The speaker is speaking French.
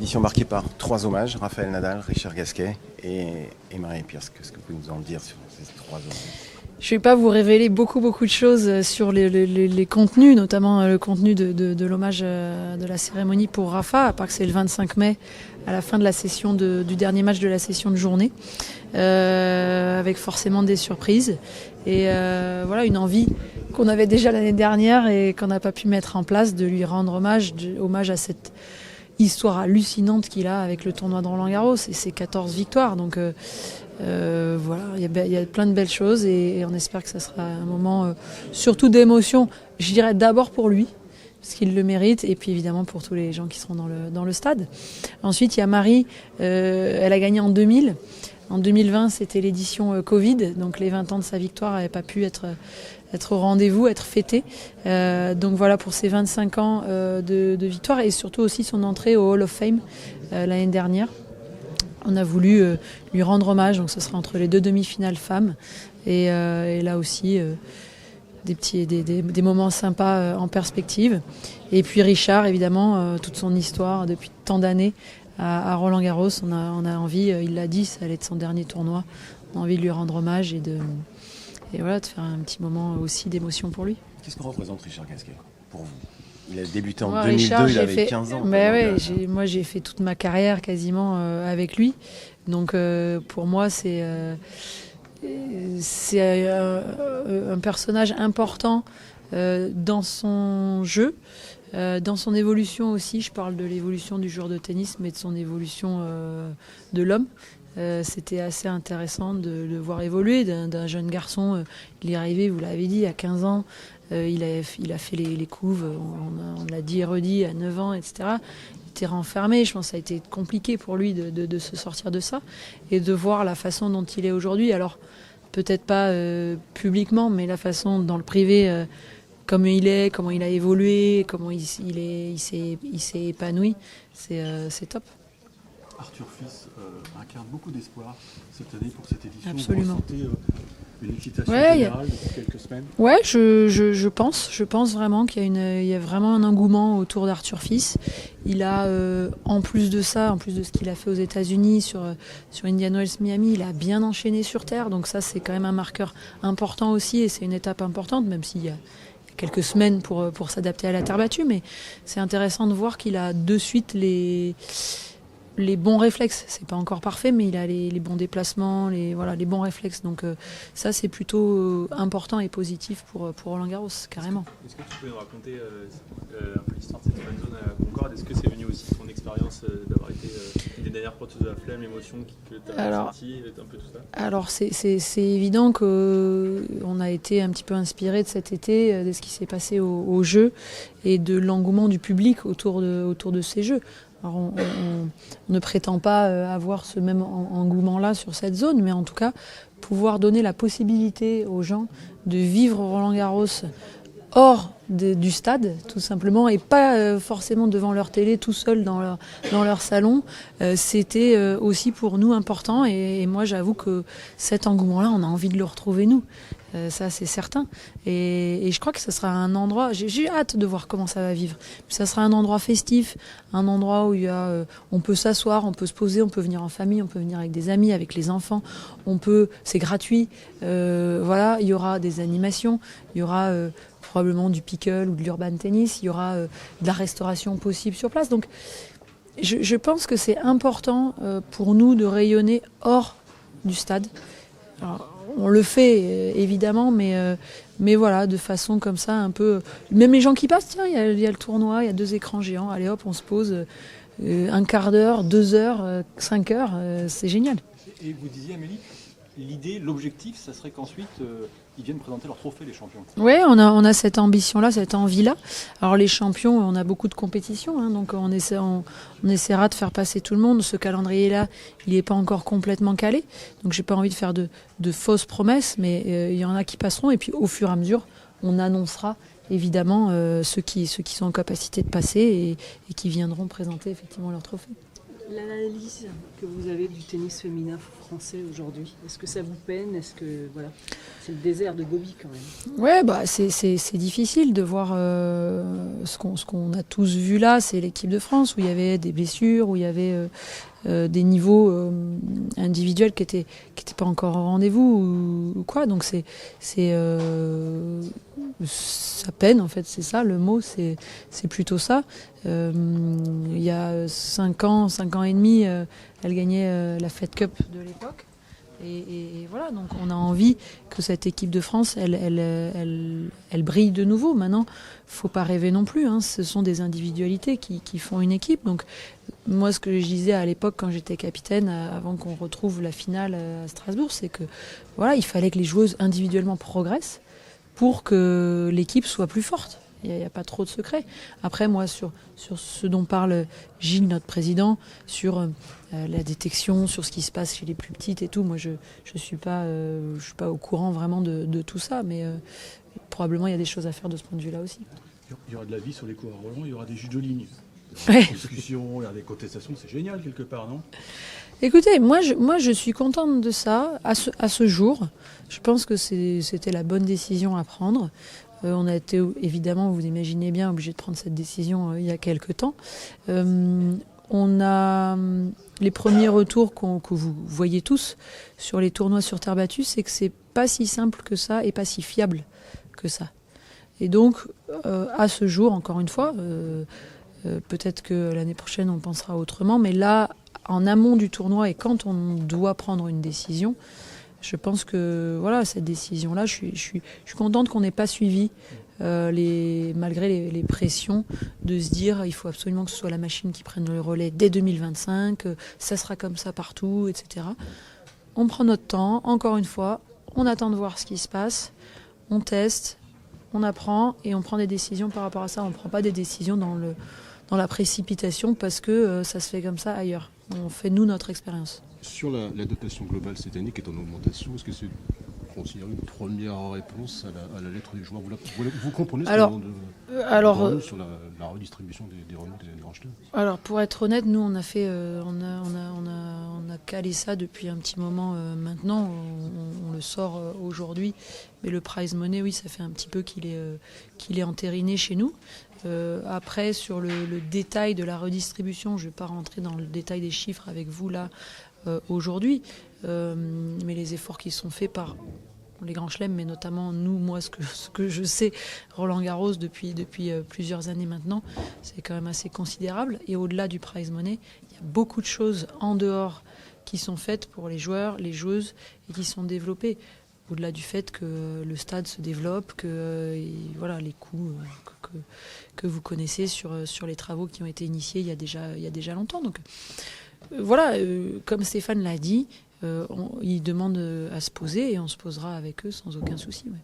édition marquée par 3 hommages, Rafael Nadal, Richard Gasquet et Maria Pierce. Qu'est-ce que vous pouvez nous en dire sur ces 3 hommages ? Je ne vais pas vous révéler beaucoup de choses sur les contenus, notamment le contenu de l'hommage de la cérémonie pour Rafa, à part que c'est le 25 mai, à la fin de la session du dernier match de la session de journée, avec forcément des surprises. Et voilà, une envie qu'on avait déjà l'année dernière et qu'on n'a pas pu mettre en place, de lui rendre hommage à cette histoire hallucinante qu'il a avec le tournoi de Roland-Garros et ses 14 victoires. Donc voilà, il y a plein de belles choses et on espère que ça sera un moment surtout d'émotion, je dirais d'abord pour lui, parce qu'il le mérite, et puis évidemment pour tous les gens qui seront dans le stade. Ensuite, il y a Marie, elle a gagné en 2000. En 2020, c'était l'édition Covid, donc les 20 ans de sa victoire n'avaient pas pu être au rendez-vous, être fêtés. Donc voilà pour ses 25 ans de victoire et surtout aussi son entrée au Hall of Fame l'année dernière. On a voulu lui rendre hommage, donc ce sera entre les 2 demi-finales femmes et là aussi des moments sympas en perspective. Et puis Richard, évidemment, toute son histoire depuis tant d'années à Roland-Garros, on a envie, il l'a dit, ça allait être son dernier tournoi, on a envie de lui rendre hommage et voilà, de faire un petit moment aussi d'émotion pour lui. Qu'est-ce que représente Richard Gasquet pour vous ? Il a débuté en 2002, Richard, il avait 15 ans. Moi j'ai fait toute ma carrière quasiment avec lui. Donc pour moi c'est un personnage important dans son jeu, dans son évolution aussi. Je parle de l'évolution du joueur de tennis, mais de son évolution de l'homme. C'était assez intéressant de le voir évoluer d'un jeune garçon. Il est arrivé, vous l'avez dit, à 15 ans. Il a fait les couves, on l'a dit et redit, à 9 ans, etc. Il était renfermé, je pense que ça a été compliqué pour lui de se sortir de ça et de voir la façon dont il est aujourd'hui. Alors, peut-être pas publiquement, mais la façon dans le privé, comme il est, comment il a évolué, comment il s'est épanoui, c'est top. Arthur Fils incarne beaucoup d'espoir cette année pour cette édition. Absolument. Vous ressentez une excitation générale depuis quelques semaines ? Ouais, je pense vraiment qu'il y a vraiment un engouement autour d'Arthur Fils. Il a, en plus de ça, en plus de ce qu'il a fait aux États-Unis sur Indian Wells Miami, il a bien enchaîné sur terre. Donc ça, c'est quand même un marqueur important aussi et c'est une étape importante, même s'il y a quelques semaines pour s'adapter à la terre battue. Mais c'est intéressant de voir qu'il a de suite les bons réflexes. C'est pas encore parfait, mais il a les bons déplacements, les bons réflexes. Donc ça, c'est plutôt important et positif pour Roland-Garros, carrément. Est-ce que tu peux nous raconter un peu l'histoire de cette fan zone à Concorde ? Est-ce que c'est venu aussi de ton expérience d'avoir été une des dernières porteuses de la flemme, l'émotion que tu as ressentie, un peu tout ça ? Alors c'est évident qu'on a été un petit peu inspiré de cet été, de ce qui s'est passé aux Jeux et de l'engouement du public autour de ces Jeux. Alors on ne prétend pas avoir ce même engouement-là sur cette zone, mais en tout cas, pouvoir donner la possibilité aux gens de vivre Roland-Garros hors du stade, tout simplement, et pas forcément devant leur télé, tout seul dans leur salon, c'était aussi pour nous important. Et moi, j'avoue que cet engouement-là, on a envie de le retrouver, nous. Ça, c'est certain. Et je crois que ça sera un endroit, j'ai hâte de voir comment ça va vivre. Ça sera un endroit festif, un endroit où on peut s'asseoir, on peut se poser, on peut venir en famille, on peut venir avec des amis, avec les enfants. C'est gratuit. Voilà, il y aura des animations, il y aura probablement du pickle ou de l'urban tennis, il y aura de la restauration possible sur place. Donc, je pense que c'est important pour nous de rayonner hors du stade. Alors, on le fait évidemment, mais voilà, de façon comme ça, un peu. Même les gens qui passent, tiens, il y a le tournoi, il y a 2 écrans géants, allez hop, on se pose un quart d'heure, 2 heures, 5 heures, c'est génial. Et vous disiez, Amélie, l'idée, l'objectif, ça serait qu'ensuite ils viennent présenter leur trophée, les champions. Oui, on a cette ambition-là, cette envie-là. Alors les champions, on a beaucoup de compétitions, hein, donc on essaiera de faire passer tout le monde. Ce calendrier-là, il n'est pas encore complètement calé, donc j'ai pas envie de faire de fausses promesses, mais il y en a qui passeront, et puis au fur et à mesure, on annoncera évidemment ceux qui sont en capacité de passer et qui viendront présenter effectivement leur trophée. L'analyse que vous avez du tennis féminin français aujourd'hui, est-ce que ça vous peine? Est-ce que voilà, c'est le désert de Gobi quand même? Ouais, bah c'est difficile de voir ce qu'on a tous vu là, c'est l'équipe de France où il y avait des blessures, où il y avait des niveaux individuels qui étaient pas encore au rendez-vous ou quoi. Donc ça peine en fait, c'est ça le mot, c'est plutôt ça. Il y a 5 ans et demi, elle gagnait la Fed Cup de l'époque. Et voilà, donc on a envie que cette équipe de France, elle brille de nouveau. Maintenant, faut pas rêver non plus, hein. Ce sont des individualités qui font une équipe. Donc moi, ce que je disais à l'époque quand j'étais capitaine, avant qu'on retrouve la finale à Strasbourg, c'est que voilà, il fallait que les joueuses individuellement progressent pour que l'équipe soit plus forte. Il n'y a pas trop de secrets. Après, moi, sur ce dont parle Gilles, notre président, sur la détection, sur ce qui se passe chez les plus petites et tout, moi, je suis pas au courant vraiment de tout ça, mais probablement il y a des choses à faire de ce point de vue-là aussi. Il y aura de la vie sur les cours à Roland, il y aura des juges de ligne. Ouais. Des discussions, il y aura des contestations, c'est génial quelque part, non? Écoutez, moi je suis contente de ça à ce jour. Je pense que c'était la bonne décision à prendre. On a été, évidemment, vous imaginez bien, obligé de prendre cette décision il y a quelque temps. On a les premiers retours que vous voyez tous sur les tournois sur terre battue, c'est que c'est pas si simple que ça et pas si fiable que ça. Et donc, à ce jour, encore une fois, peut-être que l'année prochaine on pensera autrement, mais là, en amont du tournoi et quand on doit prendre une décision, je pense que voilà, cette décision-là, je suis contente qu'on n'ait pas suivi malgré les pressions de se dire il faut absolument que ce soit la machine qui prenne le relais dès 2025, ça sera comme ça partout, etc. On prend notre temps, encore une fois, on attend de voir ce qui se passe, on teste, on apprend et on prend des décisions par rapport à ça. On ne prend pas des décisions dans la précipitation parce que ça se fait comme ça ailleurs. On fait nous notre expérience. Sur la dotation globale cette année qui est en augmentation, est-ce que c'est considéré une première réponse à la lettre des joueurs? Vous comprenez ce que sur la redistribution des revenus des grands chelems? Alors pour être honnête, nous on a fait, on a calé ça depuis un petit moment maintenant. On le sort aujourd'hui, mais le prize money, oui, ça fait un petit peu qu'il est entériné chez nous. Après, sur le détail de la redistribution, je ne vais pas rentrer dans le détail des chiffres avec vous là aujourd'hui, mais les efforts qui sont faits par les grands chelems, mais notamment moi, ce que je sais, Roland Garros depuis plusieurs années maintenant, c'est quand même assez considérable. Et au-delà du prize money, il y a beaucoup de choses en dehors qui sont faites pour les joueurs, les joueuses, et qui sont développées. Au-delà du fait que le stade se développe, que voilà, les coûts que vous connaissez sur les travaux qui ont été initiés il y a déjà longtemps. Donc voilà, comme Stéphane l'a dit, ils demandent à se poser et on se posera avec eux sans aucun souci. Ouais.